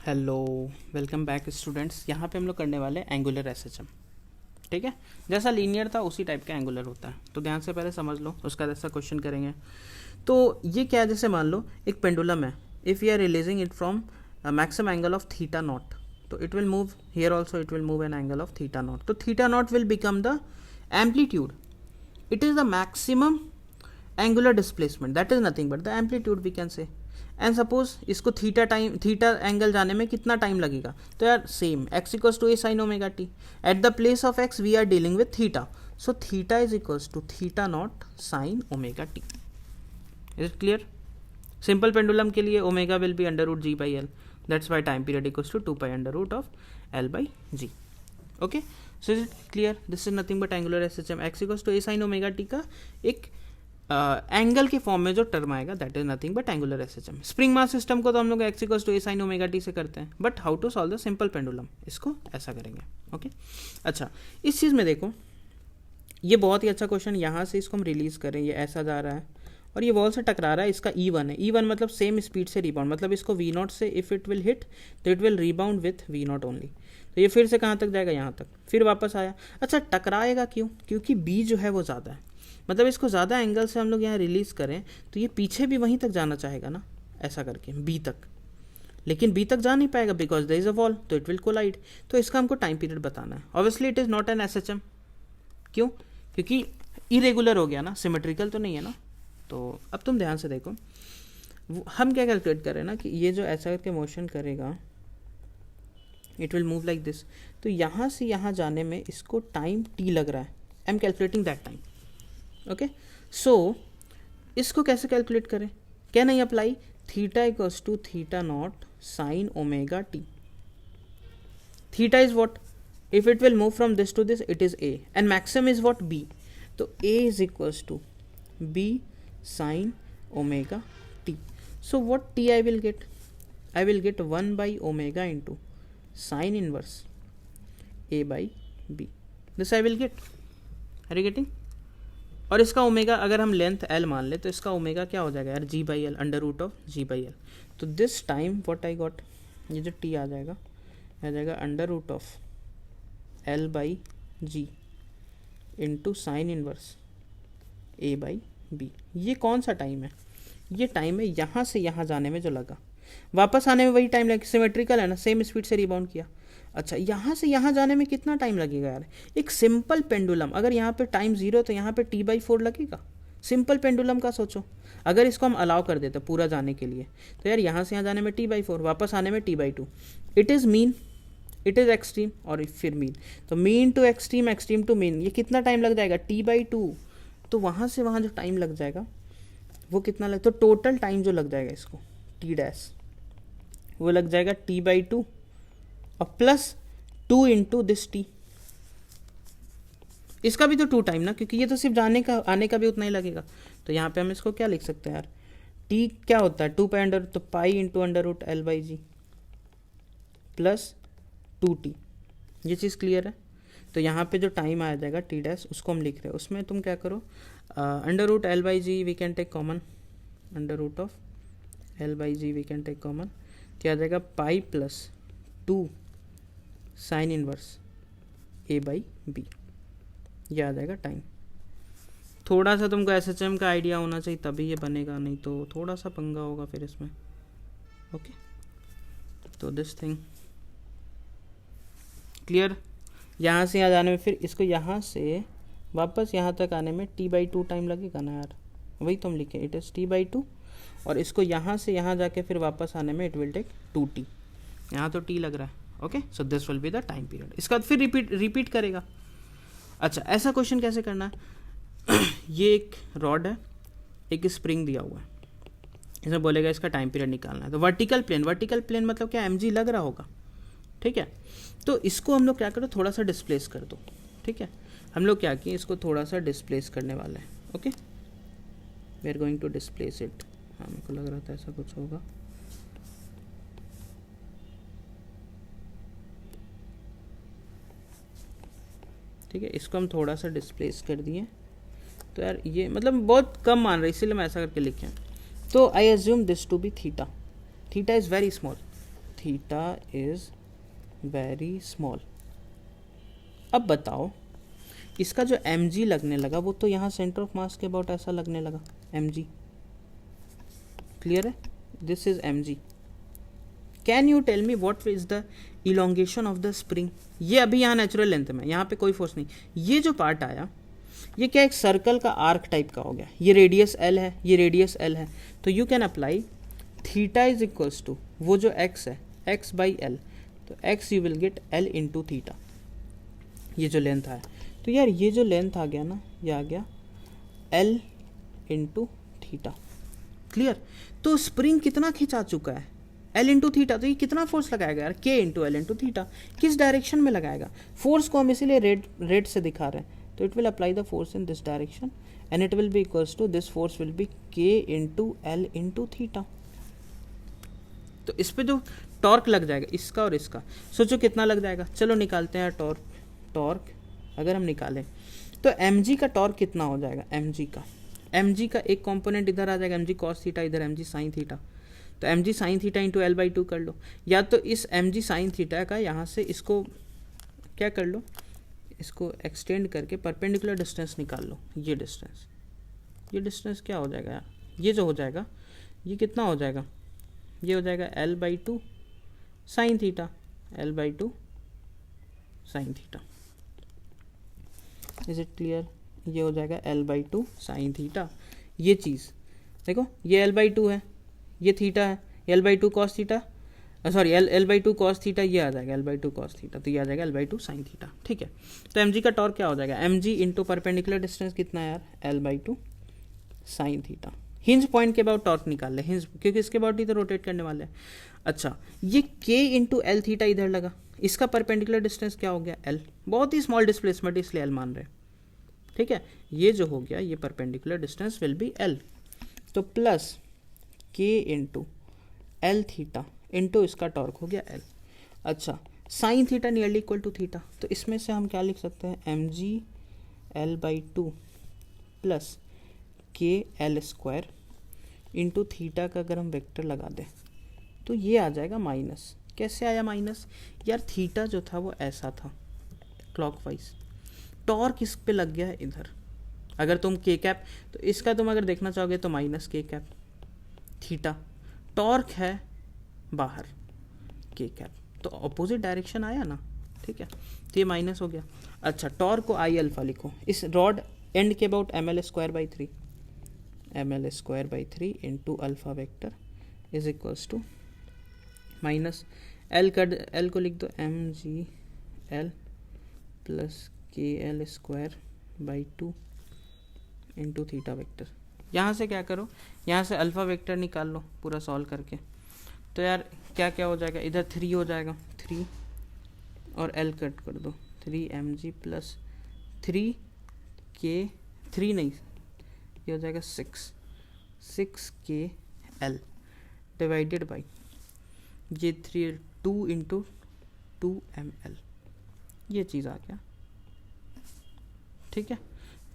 Hello, welcome back students. यहाँ पे हम लोग करने वाले एंगुलर एसएचएम। ठीक है, जैसा लीनियर था उसी टाइप का एंगुलर होता है, तो ध्यान से पहले समझ लो, उसका जैसा क्वेश्चन करेंगे। तो ये क्या है, जैसे मान लो एक पेंडुलम है, if you are releasing it from maximum angle of theta naught, तो it will move here also, it will move an angle of theta naught. तो theta naught will become the amplitude, it is the maximum angular displacement, that is nothing but the amplitude we can say। And suppose इसको theta angle जाने में कितना time लगेगा, तो यार same x equals to a sine omega t. At the place of x we are dealing with theta, so theta is equals to theta not sine omega t. Is it clear? Simple pendulum के लिए omega will be under root g by l, that's why time period equals to 2 pi under root of l by g. Okay, so is it clear? This is nothing but angular SHM. X equals to a sine omega t का एक angle के form में जो term आएगा that is nothing but angular SHM. Spring mass system को तो हम लोग x equals to a sine omega t से करते हैं, but how to solve the simple pendulum, इसको ऐसा करेंगे। ओके, अच्छा, इस चीज़ में देखो, ये बहुत ही अच्छा क्वेश्चन। यहाँ से इसको हम रिलीज करें, ये ऐसा जा रहा है और ये वॉल से टकरा रहा है, इसका E1 है। E1 मतलब सेम स्पीड से रिबाउंड, मतलब इसको V0 से इफ इट विल हिट तो it will rebound with V0 only. तो ये फिर से कहाँ तक जाएगा, यहाँ तक, फिर वापस आया। अच्छा, टकराएगा क्यों? क्योंकि B जो है वो ज़्यादा है, मतलब इसको ज़्यादा एंगल से हम लोग यहाँ रिलीज़ करें तो ये पीछे भी वहीं तक जाना चाहेगा ना, ऐसा करके B तक, लेकिन B तक जा नहीं पाएगा because there is a wall, तो इट विल कोलाइड। तो इसका हमको टाइम पीरियड बताना है। Obviously it is not an SHM. क्यों? क्योंकि इरेगुलर हो गया ना, सिमेट्रिकल तो नहीं है ना। तो अब तुम ध्यान से देखो, हम क्या कैलकुलेट कर रहे हैं ना कि ये जो ऐसा करके मोशन करेगा, it will move like this, तो यहाँ से यहाँ जाने में इसको टाइम टी लग रहा है। I am calculating that time. Okay, so इसको कैसे कैलकुलेट करें? क्या नहीं apply theta equals to theta not sine omega T. Theta is what? If it will move from this to this it is A, and maximum is what? B. तो A is equals to B sine omega T. So what t I will get? I will get 1 by omega into sine inverse a by b. This I will get. Are you getting? और इसका omega अगर हम length l मान ले तो इसका omega क्या हो जाएगा यार, g by l, under root of g by l। तो this time what I got, ये जो t आ जाएगा under root of l by g into sine inverse a by b। ये कौन सा टाइम है? ये टाइम है यहाँ से यहाँ जाने में जो लगा, वापस आने में वही टाइम लगे, सिमेट्रिकल है ना, सेम स्पीड से रिबाउंड किया। अच्छा, यहाँ से यहाँ जाने में कितना टाइम लगेगा यार? एक सिंपल पेंडुलम, अगर यहाँ पे टाइम 0 तो यहाँ पे t/4 लगेगा। सिंपल पेंडुलम का सोचो, अगर इसको हम अलाउ कर देते पूरा जाने के लिए, तो यार यहाँ से यहाँ जाने में t/4, वापस आने में t/2। It is mean, it is extreme और फिर मीन, तो mean to extreme, extreme to mean, ये कितना टाइम लग जाएगा? t/2। तो वहाँ से वहाँ जो टाइम लग जाएगा वो कितना लग, तो टोटल टाइम जो लग जाएगा इसको t डैश, वो लग जाएगा t/2 और प्लस 2 इंटू दिस t। इसका भी तो 2 टाइम ना, क्योंकि ये तो सिर्फ जाने का, आने का भी उतना ही लगेगा। तो यहाँ पे हम इसको क्या लिख सकते हैं यार, t क्या होता है 2 पाई अंडर, तो pi into under root l by g plus 2t। ये चीज़ क्लियर है? तो यहाँ पे जो टाइम आ जाएगा t डैश, उसको हम लिख रहे हैं, उसमें तुम क्या करो, under root l by g we can take common, under root of l by g we can take common, क्या आ जाएगा pi plus 2 sine inverse a by b. यह आ जाएगा टाइम। थोड़ा सा तुमको एसएचएम का आइडिया होना चाहिए तभी ये बनेगा, नहीं तो थोड़ा सा पंगा होगा फिर इसमें। ओके, तो दिस थिंग क्लियर? यहाँ से यहाँ जाने में, फिर इसको यहाँ से वापस यहाँ तक आने में t/2 टाइम लगेगा ना यार, वही तुम लिखे, इट इज़ t/2, और इसको यहाँ से यहाँ जाके फिर वापस आने में इट विल टेक 2t। यहाँ तो t लग रहा है। Okay, so this will be the time period. इसका फिर रिपीट करेगा। अच्छा, ऐसा क्वेश्चन कैसे करना है? ये एक रॉड है, एक स्प्रिंग दिया हुआ है, इसमें बोलेगा इसका टाइम पीरियड निकालना है। तो वर्टिकल प्लेन मतलब क्या, mg लग रहा होगा। ठीक है, तो इसको हम लोग क्या करो, थोड़ा सा डिस्प्लेस कर दो। ठीक है, हम लोग क्या किए, इसको थोड़ा सा डिस्प्लेस करने वाले हैं। Okay, we are going to displace it. हाँ, मेरे को लग रहा था ऐसा कुछ होगा। ठीक है, इसको हम थोड़ा सा डिस्प्लेस कर दिए। तो यार ये मतलब बहुत कम मान रहे, इसीलिए मैं ऐसा करके लिखे। तो I assume this to be theta. Theta is very small, theta is very small. अब बताओ इसका जो mg लगने लगा वो तो यहाँ सेंटर ऑफ मास के अबाउट ऐसा लगने लगा mg, क्लियर है, this is mg। Can you tell me what is the elongation of the spring. ये अभी यहाँ नेचुरल लेंथ में, यहाँ पे कोई फोर्स नहीं, ये जो पार्ट आया ये क्या एक सर्कल का आर्क टाइप का हो गया, ये रेडियस l है, ये रेडियस l है, तो you can apply theta is equals to वो जो x है x बाई एल, तो x you will get l into theta, ये जो लेंथ आया। तो यार ये जो लेंथ आ गया ना, ये आ गया l इंटू थीटा, क्लियर। तो स्प्रिंग कितना खिंचा चुका है L इंटू थीटा, तो ये कितना फोर्स लगाएगा यार, K into l into theta, किस डायरेक्शन में लगाएगा। फोर्स को हम इसीलिए रेड से दिखा रहे हैं, तो it will apply the force in this direction and it will be equals to this force will be K into l into theta. तो इस पे जो टॉर्क लग जाएगा इसका और इसका, सोचो कितना लग जाएगा। चलो निकालते हैं टॉर्क अगर हम निकालें तो mg का टॉर्क कितना हो जाएगा, mg का एक कंपोनेंट इधर आ जाएगा mg cos थीटा, इधर mg sin थीटा, तो mg sin theta into l by to कर लो, या तो इस mg sin थीटा का यहाँ से इसको क्या कर लो, इसको एक्सटेंड करके परपेंडिकुलर डिस्टेंस निकाल लो। ये डिस्टेंस क्या हो जाएगा यार, ये जो हो जाएगा ये कितना हो जाएगा, ये हो जाएगा L by two sine theta, L by two sine theta, is it clear. ये हो जाएगा L by two sine theta. ये चीज़ देखो, ये एल बाई टू है, ये थीटा है, L by to cos theta, sorry L by to cos theta, ये आ जाएगा L by to cos theta, तो ये आ जाएगा L by two sine theta, ठीक है। तो एम जी का टॉर्क क्या हो जाएगा, m g into perpendicular distance कितना है यार, l by two sine theta. Hinge point के अबाउट टॉर्क निकाल ले, हिंज क्योंकि इसके अबाउट ही तो रोटेट करने वाले हैं। अच्छा, ये के इंटू एल थीटा इधर लगा, इसका परपेंडिकुलर डिस्टेंस क्या हो गया एल, बहुत ही स्मॉल डिस्प्लेसमेंट इसलिए एल मान रहे हैं, ठीक है। ये जो हो गया ये perpendicular distance will be l, तो प्लस के इंटू एल थीटा इंटू इसका टॉर्क हो गया एल। अच्छा, sine theta nearly equal to theta, तो इसमें से हम क्या लिख सकते हैं, m G L by two plus k l square into theta का अगर हम वेक्टर लगा दें तो ये आ जाएगा माइनस। कैसे आया माइनस यार, थीटा जो था वो ऐसा था क्लॉकवाइज, टॉर्क इस पे लग गया है इधर। अगर तुम के कैप, तो इसका तुम अगर देखना चाहोगे तो माइनस के कैप थीटा, टॉर्क है बाहर के कैप, तो अपोजिट डायरेक्शन आया ना, ठीक है, तो ये माइनस हो गया। अच्छा, टॉर्क को आई अल्फा लिखो, इस रॉड एंड के about m L square by three, m L square by three into alpha vector is equals to minus l कर, एल को लिख दो m ji l plus k l square by two into theta vector. यहाँ से क्या करो, यहाँ से अल्फ़ा वेक्टर निकाल लो पूरा सॉल्व करके, तो यार क्या क्या हो जाएगा, इधर 3 हो जाएगा, 3 और एल कट कर दो, 3 एम जी प्लस 3 के, 3 नहीं, ये हो जाएगा 6 के एल डिवाइडेड बाई ये 3 2 इंटू 2 एम एल, ये चीज़ आ गया, ठीक है।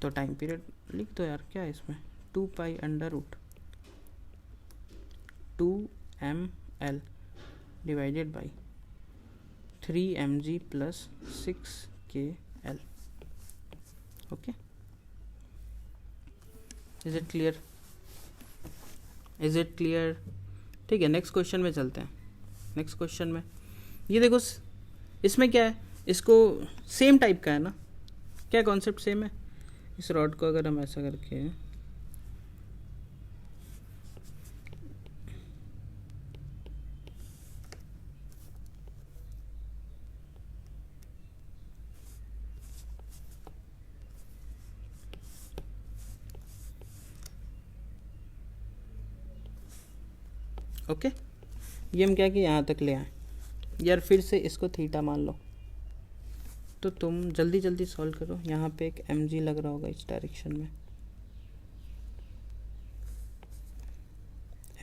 तो टाइम पीरियड लिख दो यार, क्या है इसमें, 2 pi under root 2 m l divided by 3 m g plus 6 k l. Okay, is it clear, is it clear, ठीक है। नेक्स्ट क्वेश्चन में चलते हैं। नेक्स्ट क्वेश्चन में ये देखो, इसमें क्या है, इसको सेम टाइप का है ना, क्या कॉन्सेप्ट सेम है। इस रॉड को अगर हम ऐसा करके ओके, ये हम क्या कि यहाँ तक ले आए यार, फिर से इसको थीटा मान लो, तो तुम जल्दी जल्दी सॉल्व करो। यहाँ पे एक एम जी लग रहा होगा इस डायरेक्शन में,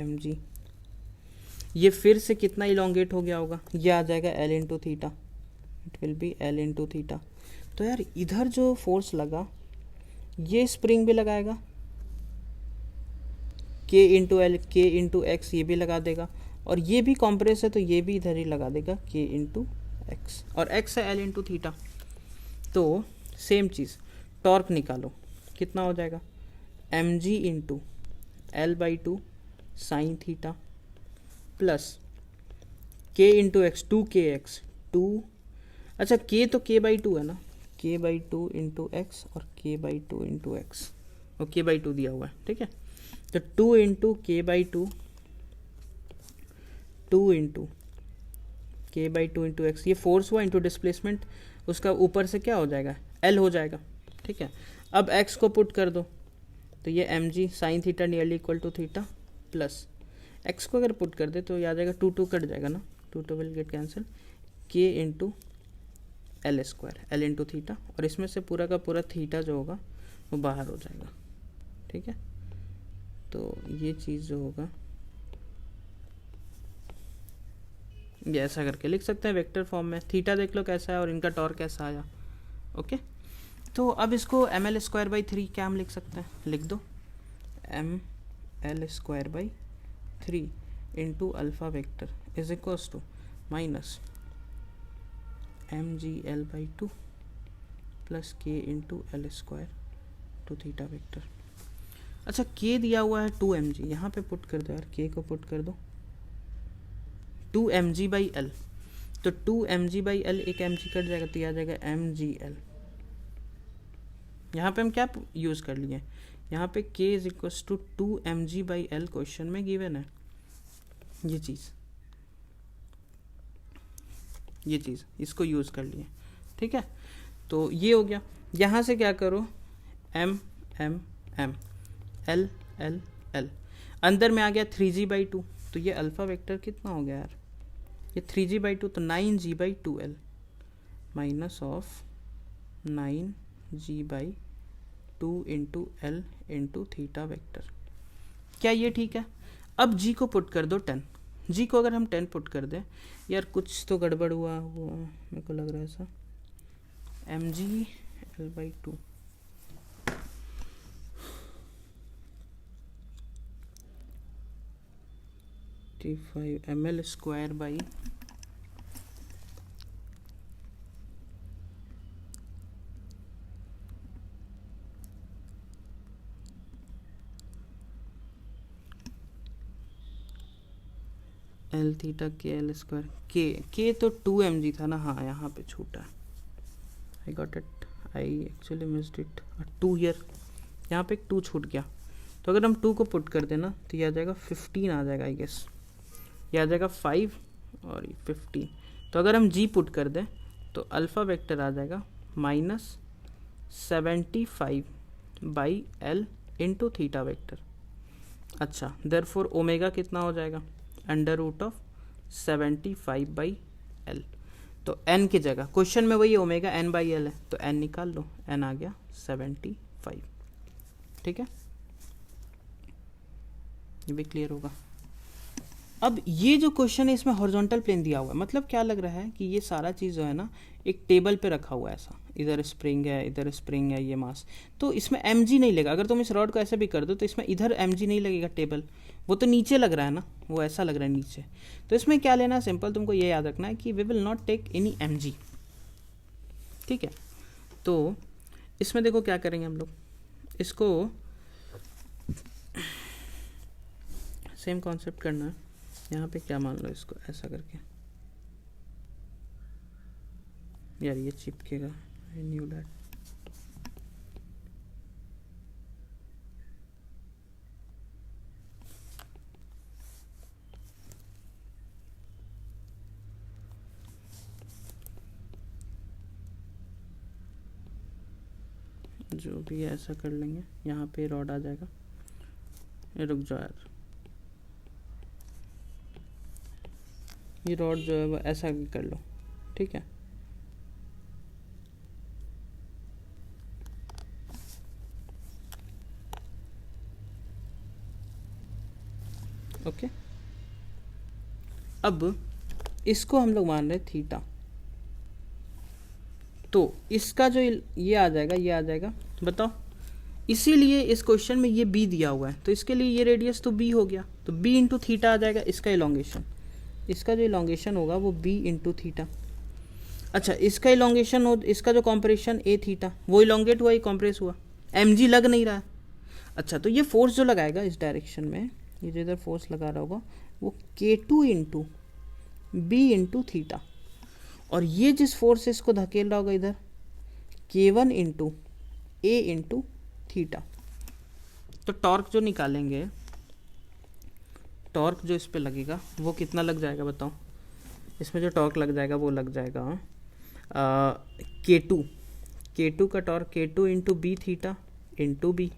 एम जी, ये फिर से कितना इलोंगेट हो गया होगा, ये आ जाएगा L into theta, it will be L into theta. तो यार इधर जो फोर्स लगा ये स्प्रिंग भी लगाएगा, के इंटू एल, के इंटू एक्स ये भी लगा देगा, और ये भी कॉम्प्रेस है तो ये भी इधर ही लगा देगा k इंटू एक्स, और x है l इंटू थीटा। तो सेम चीज़ टॉर्क निकालो, कितना हो जाएगा m g into l by two sine theta plus k into x, 2kx, 2, अच्छा k तो k बाई टू है ना, k by two into x और k by two into x, और k बाई टू दिया हुआ है, ठीक है। तो 2 इंटू के बाई टू, 2 इंटू के बाई टू इंटू एक्स, ये फोर्स हुआ इंटू डिस्प्लेसमेंट, उसका ऊपर से क्या हो जाएगा एल हो जाएगा, ठीक है। अब एक्स को पुट कर दो तो ये m g sine theta nearly equal to theta plus x को अगर पुट कर दे तो ये आ जाएगा 2 2 कट जाएगा ना, 2 2 विल गेट कैंसिल, के into L square, L into theta, और इसमें से पूरा का पूरा थीटा जो होगा वो बाहर हो जाएगा, ठीक है। तो ये चीज़ जो होगा ये ऐसा करके लिख सकते हैं वेक्टर फॉर्म में, थीटा देख लो कैसा है और इनका टॉर्क कैसा आया, ओके। तो अब इसको M L square by three क्या हम लिख सकते हैं, लिख दो M L square by three into alpha vector is equals to minus M G L by two plus के into L square two theta vector. अच्छा के दिया हुआ है 2 एम जी, यहाँ पे पुट कर दो यार, के को पुट कर दो 2 एम जी बाई एल, तो 2 एम जी बाई एल, एक एम जी कट जाएगा तो यह आ जाएगा एम जी एल। यहाँ पे हम क्या यूज़ कर लिए, यहाँ पे k is equals to 2 m g by l question में गिवन है, ये चीज़ इसको यूज़ कर लिए, ठीक है। तो ये हो गया, यहाँ से क्या करो m m m l l l, अंदर में आ गया 3g बाई टू, तो ये अल्फ़ा वेक्टर कितना हो गया यार, ये 3g बाई टू, तो 9g by 2l minus of 9g by 2 into l into theta vector. क्या ये ठीक है। अब g को पुट कर दो 10, g को अगर हम 10 पुट कर दें, यार कुछ तो गड़बड़ हुआ वो मेरे को लग रहा है ऐसा, m G L by two, T5 m L square by l theta k l square, के तो 2 एम जी था ना, हाँ यहाँ पे छूटा है, I got it, I actually missed it, 2 year, यहाँ पे एक 2 छूट गया, तो अगर हम 2 को पुट कर देना तो ये आ जाएगा 15 आ जाएगा, आई गेस ये आ जाएगा 5 और 15। तो अगर हम जी पुट कर दें तो अल्फ़ा वेक्टर आ जाएगा minus 75 by l into theta vector. अच्छा देयरफॉर ओमेगा कितना हो जाएगा, under root of 75 by l, तो n की जगह क्वेश्चन में वही ओमेगा n बाई एल है, तो n निकाल लो, n आ गया 75, ठीक है, ये भी क्लियर होगा। अब ये जो क्वेश्चन है इसमें हॉरिजॉन्टल प्लेन दिया हुआ है, मतलब क्या लग रहा है कि ये सारा चीज़ जो है ना एक टेबल पे रखा हुआ है ऐसा, इधर स्प्रिंग है, इधर स्प्रिंग है, ये मास, तो इसमें एम जी नहीं लगेगा। अगर तुम इस रॉड को ऐसे भी कर दो तो इसमें इधर एम जी नहीं लगेगा टेबल, वो तो नीचे लग रहा है ना, वो ऐसा लग रहा है नीचे। तो इसमें क्या लेना है, सिंपल तुमको ये याद रखना है कि we will not take any m g, ठीक है। तो इसमें देखो क्या करेंगे हम लोग, इसको सेम कॉन्सेप्ट करना है, यहाँ पे क्या मान लो, इसको ऐसा करके, यार ये चिपकेगा, आई न्यू दैट, जो भी है ऐसा कर लेंगे, यहाँ पे रॉड आ जाएगा, ये रुक जाओ यार, ये रॉड जो है वो ऐसा भी कर लो, ठीक है। ओके, अब इसको हम लोग मान रहे थीटा, तो इसका जो ये आ जाएगा, ये आ जाएगा, बताओ, इसीलिए इस क्वेश्चन में ये बी दिया हुआ है, तो इसके लिए ये रेडियस तो बी हो गया, तो बी इंटू थीटा आ जाएगा इसका इलोंगेशन, इसका जो इलोंगेशन होगा वो b इंटू थीटा। अच्छा, इसका इलोंगेशन हो, इसका जो कॉम्प्रेशन a थीटा, वो इलोंगेट हुआ, ये कॉम्प्रेस हुआ, mg लग नहीं रहा है। अच्छा, तो ये फोर्स जो लगाएगा इस डायरेक्शन में, ये जो इधर फोर्स लगा रहा होगा वो k2 into B into theta, और ये जिस फोर्स से इसको धकेल रहा होगा इधर k1 इंटू ए इंटू थीटा। तो टॉर्क जो निकालेंगे, टॉर्क जो इस पे लगेगा वो कितना लग जाएगा बताओ। इसमें जो टॉर्क लग जाएगा वो लग जाएगा K2 का torque K2 into b theta into b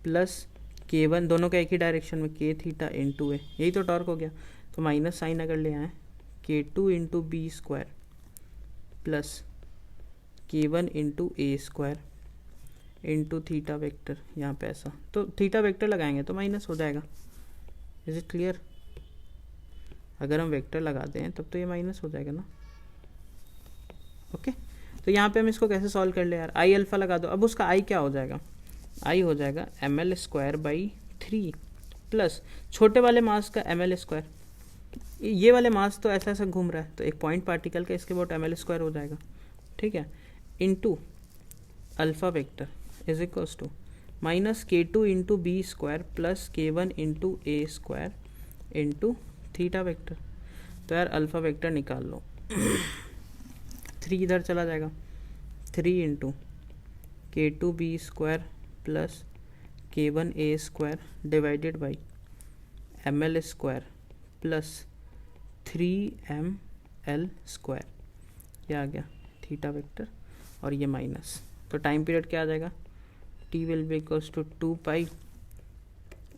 plus K1, दोनों का एक ही डायरेक्शन में, K थीटा इंटू ए, यही तो टॉर्क हो गया। तो माइनस साइन अगर ले आए, K2 into B square plus K1 into ए स्क्वायर इंटू थीटा वेक्टर, यहाँ पे ऐसा, तो थीटा वेक्टर लगाएंगे तो माइनस हो जाएगा। Is it clear? अगर हम वेक्टर लगाते हैं तब तो ये माइनस हो जाएगा ना। ओके, तो यहाँ पे हम इसको कैसे सॉल्व कर ले यार, आई अल्फा लगा दो। अब उसका आई क्या हो जाएगा, आई हो जाएगा ml स्क्वायर बाई 3 प्लस छोटे वाले मास का ml स्क्वायर, ये वाले मास तो ऐसा ऐसा घूम रहा है तो एक पॉइंट पार्टिकल का इसके बहुत ml स्क्वायर हो जाएगा, ठीक है, into alpha vector is equals to minus K2 into B square plus K1 into A square into theta vector. तो यार अल्फा वेक्टर निकाल लो 3 इधर चला जाएगा, 3 into K2 b square plus K1 a square divided by ml square plus 3ml square, ये आ गया theta vector, और ये माइनस। तो टाइम पीरियड क्या आ जाएगा, t will be equals to 2 pi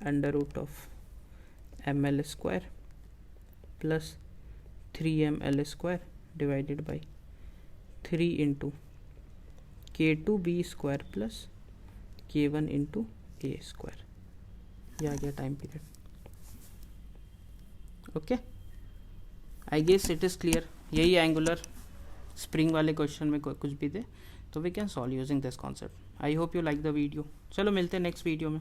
under root of ml square plus 3ml square divided by 3 into K2 b square plus K1 into A square, ये आ गया time period. Okay, I guess it is clear. यही angular spring वाले question में कुछ भी दे तो we can solve using this concept. I hope you like the video. चलो मिलते हैं नेक्स्ट वीडियो में।